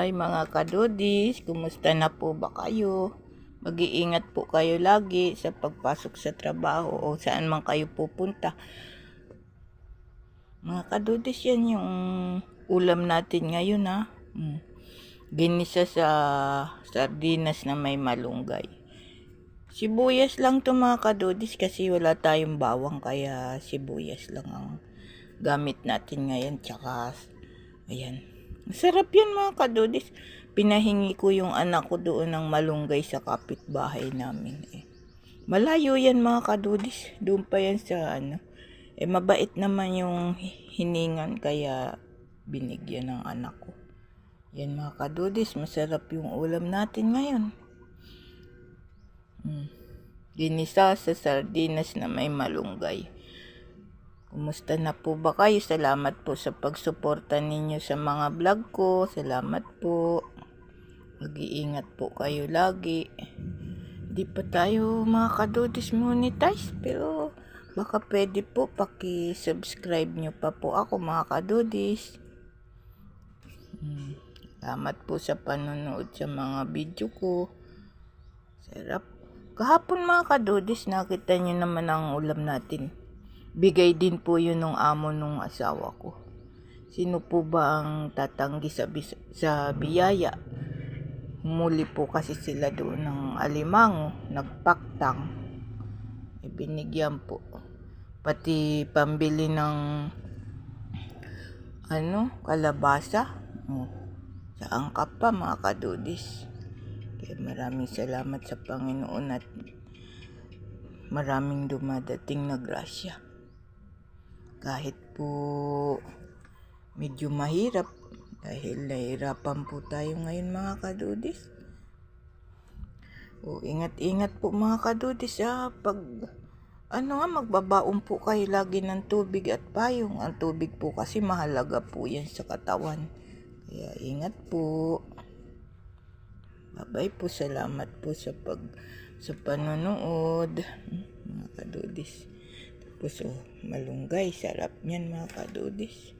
Hi mga kadudis, kumusta na po ba kayo? Mag-iingat po kayo lagi sa pagpasok sa trabaho o saan man kayo pupunta. Mga kadudis, yan yung ulam natin ngayon ha. Ginisa sa sardinas na may malunggay. Sibuyas lang to mga kadudis kasi wala tayong bawang kaya sibuyas lang ang gamit natin ngayon. Tsaka ayan. Sarap yan mga kadudis. Pinahingi ko yung anak ko doon ng malunggay sa kapitbahay namin. Malayo yan mga kadudis. Doon pa yan sa mabait naman yung hiningan kaya binigyan ng anak ko. Yan mga kadudis, masarap yung ulam natin ngayon. Ginisa sa sardinas na may malunggay. Kumusta na po ba kayo? Salamat po sa pagsuporta ninyo sa mga vlog ko. Salamat po. Mag-iingat po kayo lagi. Di pa tayo mga kadudis monetize, pero baka pwede po paki-subscribe nyo pa po ako mga kadudis. Salamat po sa panonood sa mga video ko. Sarap. Kahapon mga kadudis, nakita nyo naman ang ulam natin. Bigay din po yun ng amo nung asawa ko. Sino po ba ang tatanggi sa biyaya? Muli po kasi sila doon ng alimango, nagpaktang. Binigyan po. Pati pambili ng kalabasa. Sa angkap pa mga kadudis. Kaya maraming salamat sa Panginoon at maraming dumadating na grasya. Kahit po medyo mahirap dahil nahihirapan po tayo ngayon mga kadudis. Ingat-ingat po mga kadudis pag magbabaon po kayo lagi ng tubig at payong. Ang tubig po kasi mahalaga po yan sa katawan. Kaya ingat po. Bye-bye po. Salamat po sa panonood mga kadudis. Tapos malunggay, sarap niyan mga kadudis.